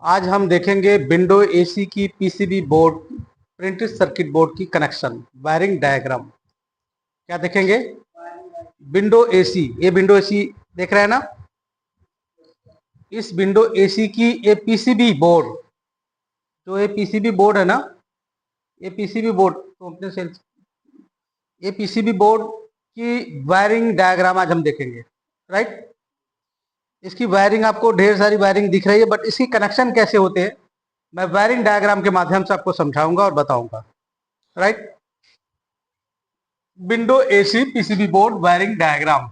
आज हम देखेंगे विंडो एसी की PCB board printed circuit board की कनेक्शन वायरिंग डायग्राम। क्या देखेंगे? विंडो एसी, ये विंडो एसी देख रहे हैं ना? इस विंडो एसी की ये पीसीबी बोर्ड, जो ये पीसीबी बोर्ड है ना, ये पीसीबी बोर्ड तो अपने सेल्स, ये पीसीबी बोर्ड की वायरिंग डायग्राम आज हम देखेंगे। राइट, इसकी वायरिंग आपको ढेर सारी वायरिंग दिख रही है, बट इसकी कनेक्शन कैसे होते हैं मैं वायरिंग डायग्राम के माध्यम से आपको समझाऊंगा और बताऊंगा। Right, window AC PCB board wiring diagram.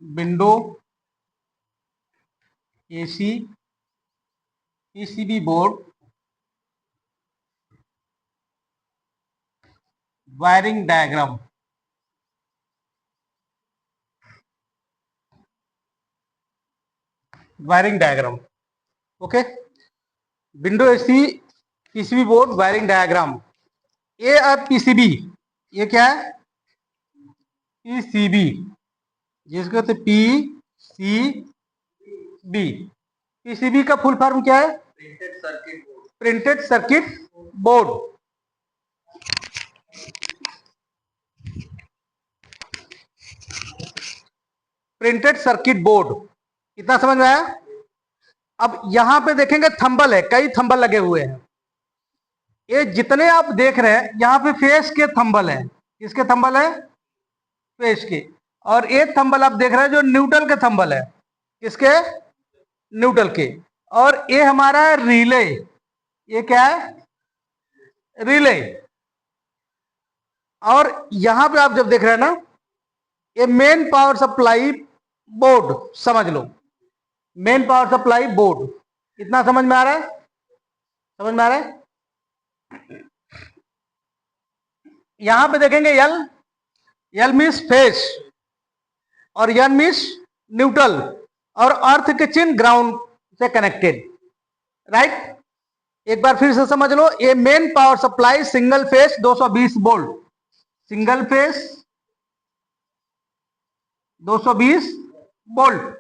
Window AC PCB board wiring diagram. Wiring diagram, okay. Window AC PCB board wiring diagram. ए और पीसीबी, ये क्या है? पीसीबी, जिसको कहते पी सी बी। पीसीबी का फुल फॉर्म क्या है? Printed circuit board. Printed circuit board, इतना समझ में आया? अब यहां पे देखेंगे थंबल है, कई थंबल लगे हुए हैं। ये जितने आप देख रहे हैं यहाँ पे फेस के थंबल है। किसके थंबल है? फेस के। और एक थंबल आप देख रहे हैं जो न्यूट्रल के थंबल है। किसके? न्यूट्रल के। और ये हमारा रिले, ये क्या है? रिले। और यहां पे आप जब देख रहे हैं ना, ये मेन पावर सप्लाई बोर्ड, समझ लो मेन पावर सप्लाई बोर्ड। इतना समझ में आ रहा है? समझ में आ रहा है? यहां पे देखेंगे यल, यल मीन्स फेस और एन मीन्स न्यूट्रल, और अर्थ के चिन्ह ग्राउंड से कनेक्टेड। राइट, एक बार फिर से समझ लो, ये main power supply single phase 220 volt, single phase 220 volt.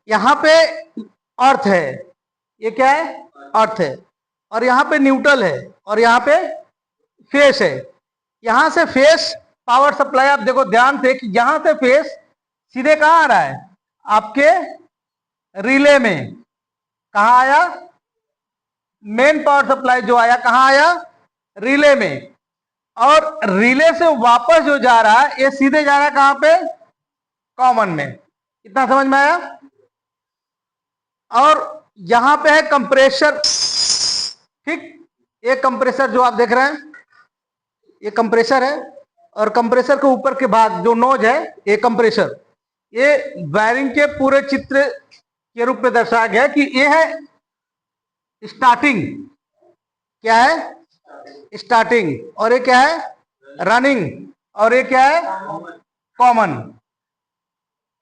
यहां पे अर्थ है, ये क्या है? अर्थ है। और यहां पे न्यूट्रल है और यहां पे फेस है। यहां से फेस पावर सप्लाई, आप देखो ध्यान से कि यहां से फेस सीधे कहां आ रहा है? आपके रिले में। कहां आया? मेन पावर सप्लाई जो आया कहां आया? रिले में। और रिले से वापस जो जा रहा है ये सीधे जा रहा है कहां पे? कॉमन में। इतना समझ में आया? और यहां पे है कंप्रेसर। ठीक, ये कंप्रेसर जो आप देख रहे हैं ये कंप्रेसर है, और कंप्रेसर के ऊपर के भाग जो नोज है ये कंप्रेसर। ये वायरिंग के पूरे चित्र के रूप में दर्शाया गया कि ये है स्टार्टिंग। क्या है? स्टार्टिंग। और ये क्या है? रनिंग। और ये क्या है? कॉमन।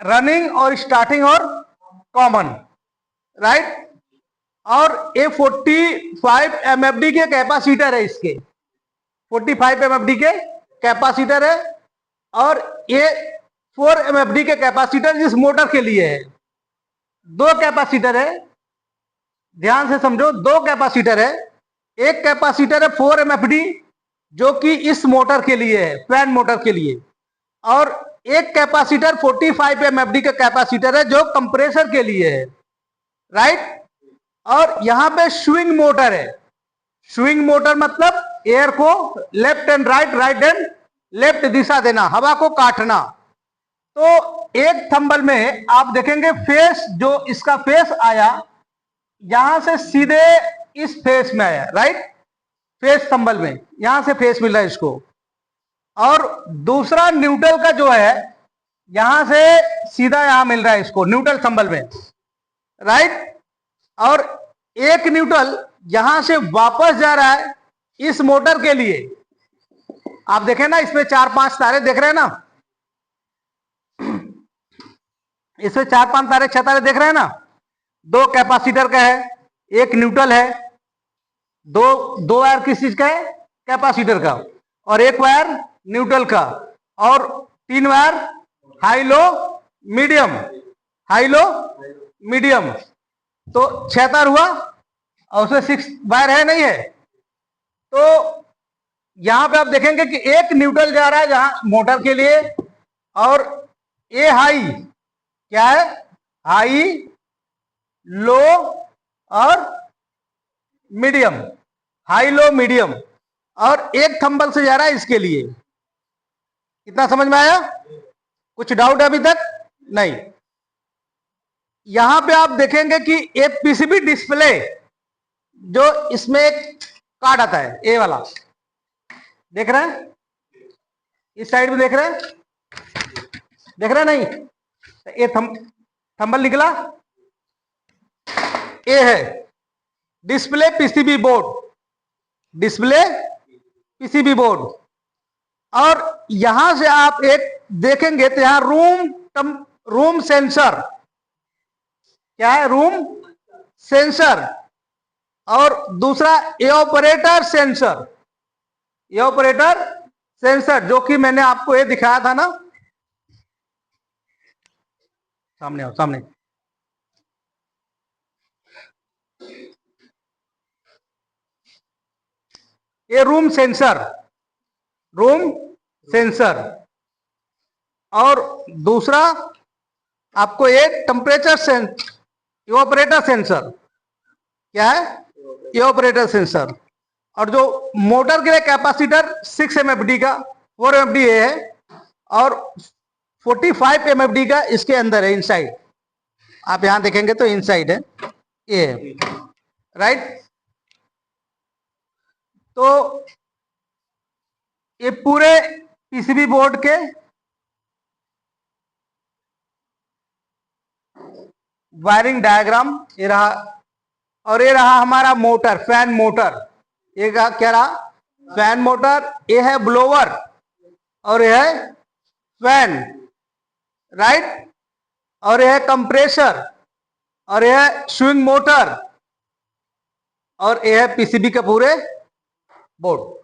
रनिंग और स्टार्टिंग और कॉमन। राइट, और ये 45 एमएफडी के कैपेसिटर है, इसके 45 एमएफडी के कैपेसिटर है। और ये 4 एमएफडी के कैपेसिटर जिस मोटर के लिए है। दो कैपेसिटर है, ध्यान से समझो, दो कैपेसिटर है। एक कैपेसिटर है 4 एमएफडी जो कि इस मोटर के लिए है, फैन मोटर के लिए। और एक कैपेसिटर 45 एमएफडी का कैपेसिटर है जो कंप्रेसर के लिए है। राइट, और यहां पे स्विंग मोटर है। स्विंग मोटर मतलब एयर को left and right, right and left दिशा देना, हवा को काटना। तो एक थंबल में आप देखेंगे फेस, जो इसका फेस आया यहां से सीधे इस फेस में आया। राइट, फेस थंबल में यहां से फेस मिल रहा है इसको। और दूसरा न्यूट्रल का जो है यहां से सीधा यहां मिल रहा है इसको, न्यूट्रल थंबल में। राइट, और एक न्यूट्रल यहां से वापस जा रहा है इस मोटर के लिए। आप देखें ना, इसमें 4-5 तारे देख रहे हैं ना, इसमें 4-5 तारे, 6 तारे देख रहे हैं ना। दो कैपेसिटर का है, एक न्यूट्रल है, दो वायर किस चीज का है? कैपेसिटर का। और एक वायर न्यूट्रल का, और 3 wire high low medium, high low medium. तो 6 तार हुआ और उसमें 6 वायर है नहीं है। तो यहां पे आप देखेंगे कि एक न्यूट्रल जा रहा है जहां मोटर के लिए, और ए हाई क्या है, हाई, लो और मीडियम, हाई लो मीडियम, और एक थंबल से जा रहा है इसके लिए। कितना समझ में आया? कुछ डाउट अभी तक नहीं? यहां पे आप देखेंगे कि एक पीसीबी डिस्प्ले, जो इसमें एक कार्ड आता है ए वाला, देख रहे हैं? इस साइड में देख रहे हैं? देख रहे हैं नहीं? ये थंबल निकला, ए है display PCB board, display PCB board. और यहां से आप एक देखेंगे तो यहां रूम सेंसर, क्या है? Room sensor. और दूसरा ऑपरेटर सेंसर, ऑपरेटर सेंसर, जो कि मैंने आपको ये दिखाया था ना, सामने आओ, सामने। ये रूम सेंसर, रूम सेंसर। और दूसरा आपको एक टेम्परेचर इवापोरेटर सेंसर, क्या है? Evaporator sensor. और जो मोटर के लिए कैपेसिटर 6 MFD का, 4 MFD है, और 45 MFD का इसके अंदर है, इनसाइड। आप यहां देखेंगे तो इनसाइड है, ये है, राइट? तो ये पूरे पीसीबी बोर्ड के वायरिंग डायग्राम ये रहा। और ये रहा हमारा मोटर, फैन मोटर। ये क्या रहा? Fan motor. ये है ब्लोवर और ये है फैन, राइट? और ये है कंप्रेसर, और ये है स्विंग मोटर, और ये है पीसीबी के पूरे बोर्ड।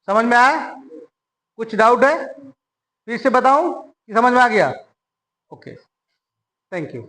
समझ में आया? कुछ डाउट है? फिर से बताऊं कि समझ में आ गया? Okay, thank you.